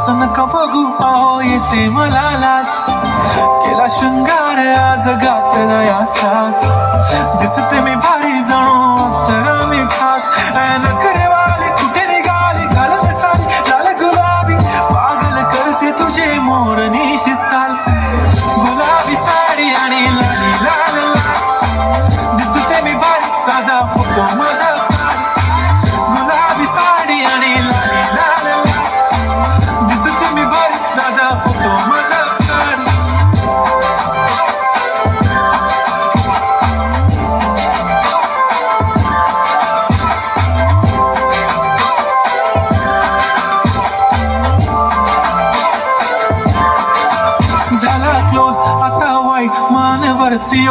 असं नका बघू अहो येते मला लाज केला शृंगार आज घातला यासाच दिसते मी भारी जणू अप्सरा मी खास नखरेवाली कुठे निघाली घालत सारी लाल गुलाबी पागल करते तुझे मोरनीशी चाल गुलाबी साडी आणि लाली लाल लाल दिसते मी भारी ताजा फोटो माझा गुलाबी साडी आणि लाली लाल लाल दिसते मी भारी ताजा फोटो माझा झाला क्लोज आता वाईट मानवरती